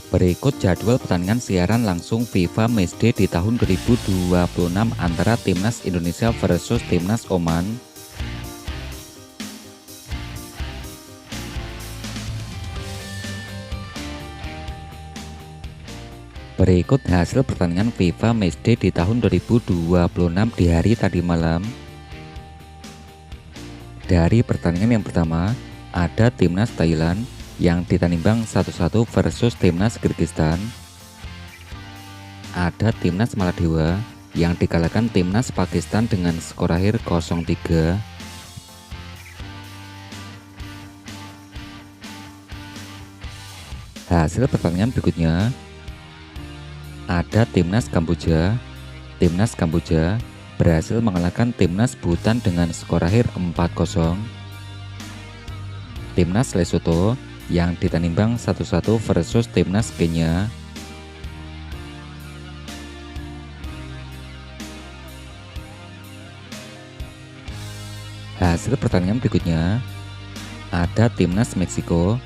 Berikut jadwal pertandingan siaran langsung FIFA Matchday di tahun 2026 antara Timnas Indonesia versus Timnas Oman. Berikut hasil pertandingan FIFA Matchday di tahun 2026 di hari tadi malam. Dari pertandingan yang pertama, ada Timnas Thailand yang ditanimbang 1-1 versus Timnas Kyrgyzstan. Ada Timnas Maladewa yang dikalahkan Timnas Pakistan dengan skor akhir 0-3. Hasil pertandingan berikutnya, ada Timnas Kamboja. Timnas Kamboja berhasil mengalahkan Timnas Bhutan dengan skor akhir 4-0. Timnas Lesotho yang ditanimbang 1-1 versus Timnas Kenya. Hasil pertandingan berikutnya, ada Timnas Meksiko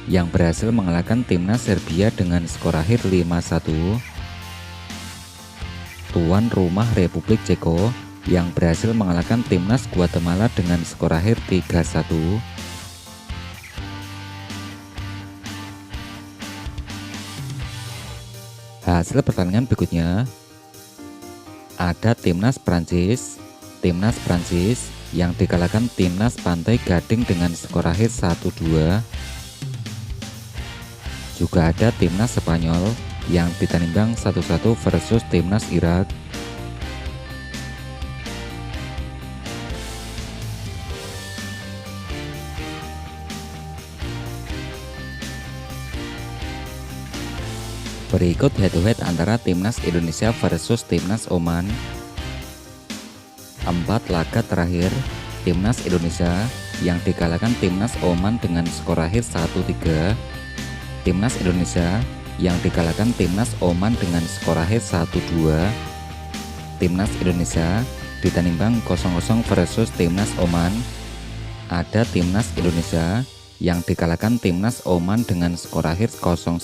yang berhasil mengalahkan Timnas Serbia dengan skor akhir 5-1. Tuan rumah Republik Ceko yang berhasil mengalahkan Timnas Guatemala dengan skor akhir 3-1. Hasil pertandingan berikutnya, ada Timnas Prancis. Timnas Prancis yang dikalahkan Timnas Pantai Gading dengan skor akhir 1-2. Juga ada Timnas Spanyol yang ditanimbang 1-1 versus Timnas Irak. Berikut head-to-head antara Timnas Indonesia versus Timnas Oman. 4 laga terakhir, Timnas Indonesia yang dikalahkan Timnas Oman dengan skor akhir 1-3. Timnas Indonesia yang dikalahkan Timnas Oman dengan skor akhir 1-2. Timnas Indonesia ditanimbang 0-0 versus Timnas Oman. Ada Timnas Indonesia yang dikalahkan Timnas Oman dengan skor akhir 0-1.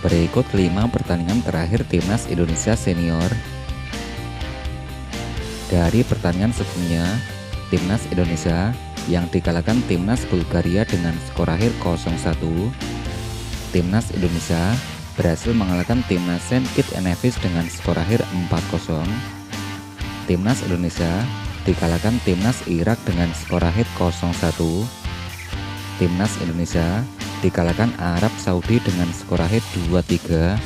Berikut 5 pertandingan terakhir Timnas Indonesia Senior. Dari pertandingan sebelumnya, Timnas Indonesia yang dikalahkan Timnas Bulgaria dengan skor akhir 0-1. Timnas Indonesia berhasil mengalahkan Timnas Saint Kitts and Nevis dengan skor akhir 4-0. Timnas Indonesia dikalahkan Timnas Irak dengan skor akhir 0-1. Timnas Indonesia dikalahkan Arab Saudi dengan skor akhir 2-3.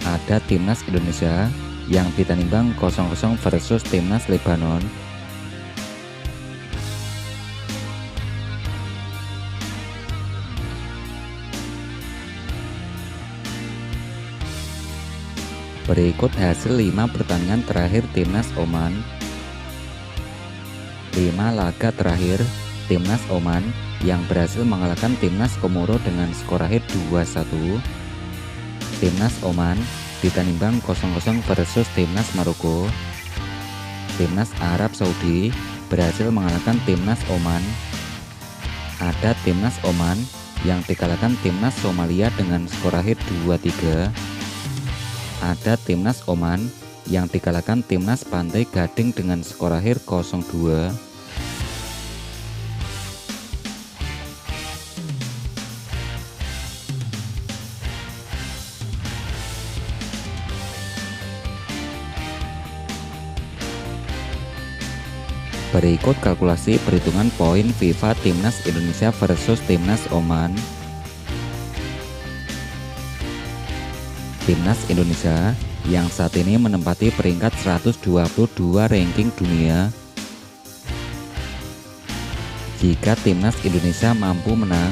Ada Timnas Indonesia yang ditanimbang 0-0 versus Timnas Lebanon. Berikut hasil 5 pertandingan terakhir Timnas Oman. 5 laga terakhir, Timnas Oman yang berhasil mengalahkan Timnas Komoro dengan skor akhir 2-1. Timnas Oman ditanimbang 0-0 versus Timnas Maroko. Timnas Arab Saudi berhasil mengalahkan Timnas Oman. Ada Timnas Oman yang dikalahkan Timnas Somalia dengan skor akhir 2-3. Ada Timnas Oman yang dikalahkan Timnas Pantai Gading dengan skor akhir 0-2. Berikut kalkulasi perhitungan poin FIFA Timnas Indonesia versus Timnas Oman. Timnas Indonesia yang saat ini menempati peringkat 122 ranking dunia. Jika Timnas Indonesia mampu menang,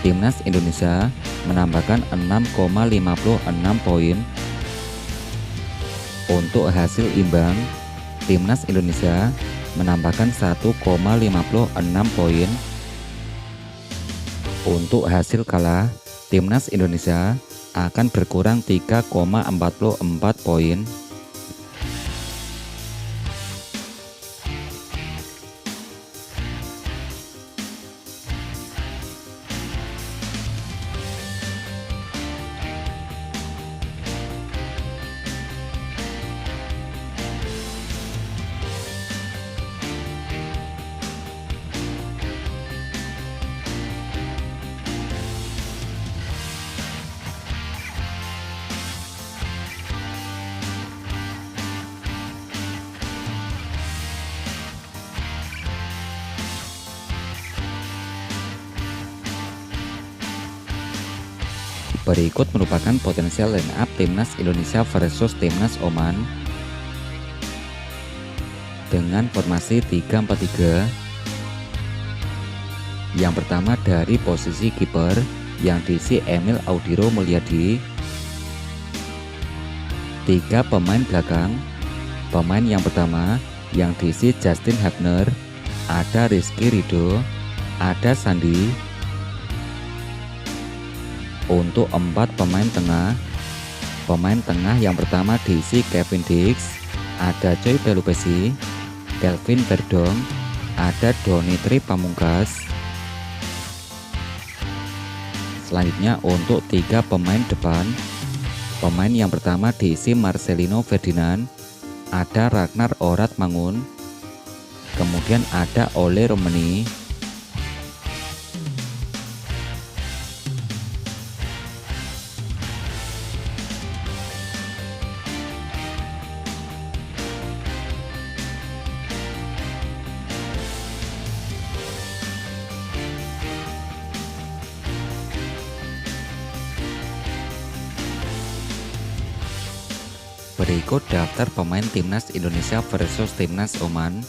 Timnas Indonesia menambahkan 6,56 poin. Untuk hasil imbang, Timnas Indonesia menambahkan 1,56 poin. Untuk hasil kalah, Timnas Indonesia akan berkurang 3,44 poin. Berikut merupakan potensial line up timnas Indonesia versus timnas Oman dengan formasi 3-4-3. Yang pertama dari posisi kiper yang diisi Emil Audiro Mulyadi. 3 pemain belakang. Pemain yang pertama yang diisi Justin Hubner, ada Rizky Ridho, ada Sandi. Untuk 4 pemain tengah yang pertama diisi Kevin Dix, ada Coy Pelupesi, Kelvin Verdong, ada Donitri Pamungkas. Selanjutnya untuk 3 pemain depan, pemain yang pertama diisi Marcelino Ferdinand, ada Ragnar Orat Mangun, kemudian ada Ole Romeni. Berikut daftar pemain timnas Indonesia versus timnas Oman.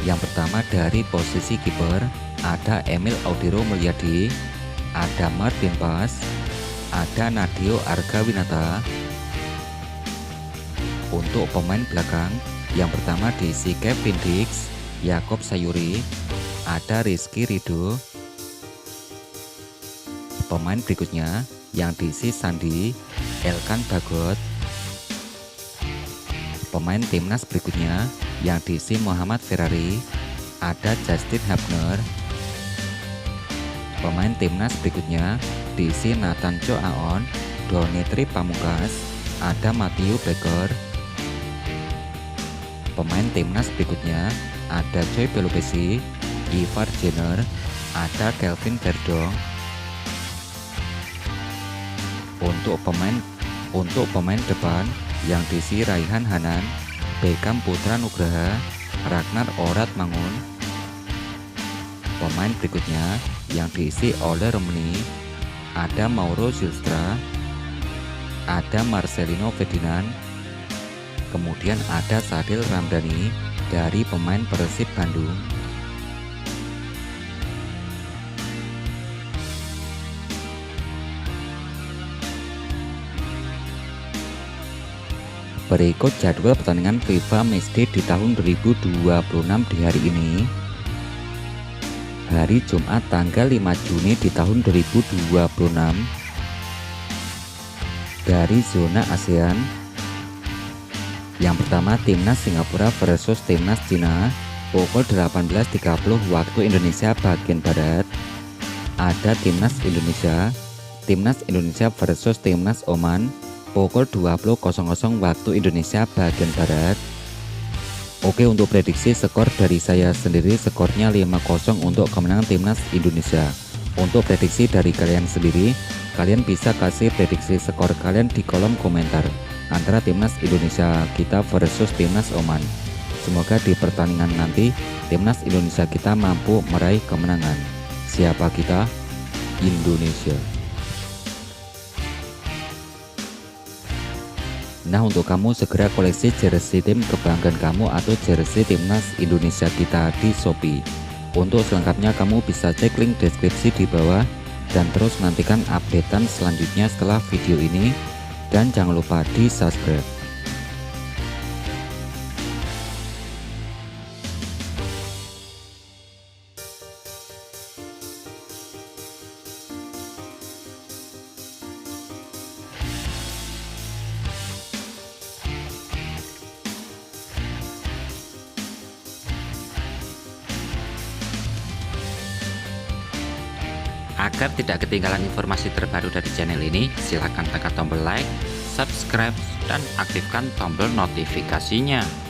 Yang pertama dari posisi kiper ada Emil Audiro Mulyadi, ada Martin Pas, ada Nadio Argawinata. Untuk pemain belakang yang pertama diisi Kevin Dix, Yakob Sayuri, ada Rizky Ridho. Pemain berikutnya yang diisi Sandi, Elkan Bagot. Pemain timnas berikutnya yang diisi Muhammad Ferrari, ada Justin Hubner. Pemain timnas berikutnya diisi Nathan Jo Aon, Donitri Pamungkas, ada Matthew Becker. Pemain timnas berikutnya ada Coy Pelupesi, Ivar Jenner, ada Kelvin Verdong. Untuk pemain depan yang diisi Raihan Hanan, Beckham Putra Nugraha, Ragnar Orat Mangun. Pemain berikutnya yang diisi Ole Romeni, ada Mauro Zylstra, ada Marcelino Ferdinand, kemudian ada Sadil Ramdhani dari pemain Persib Bandung. Berikut jadwal pertandingan FIFA Matchday di tahun 2026 di hari ini. Hari Jumat tanggal 5 Juni di tahun 2026. Dari zona ASEAN. Yang pertama timnas Singapura versus timnas Cina pukul 18.30 waktu Indonesia bagian Barat. Ada timnas Indonesia versus timnas Oman pukul 20.00 waktu Indonesia bagian Barat. Oke, untuk prediksi skor dari saya sendiri, skornya 5-0 untuk kemenangan timnas Indonesia. Untuk prediksi dari kalian sendiri, kalian bisa kasih prediksi skor kalian di kolom komentar antara timnas Indonesia kita versus timnas Oman. Semoga di pertandingan nanti timnas Indonesia kita mampu meraih kemenangan. Siapa kita? Indonesia. Nah, untuk kamu segera koleksi jersey tim kebanggaan kamu atau jersey timnas Indonesia kita di Shopee. Untuk selengkapnya kamu bisa cek link deskripsi di bawah dan terus nantikan updatean selanjutnya setelah video ini, dan jangan lupa di subscribe. Agar tidak ketinggalan informasi terbaru dari channel ini, silahkan tekan tombol like, subscribe, dan aktifkan tombol notifikasinya.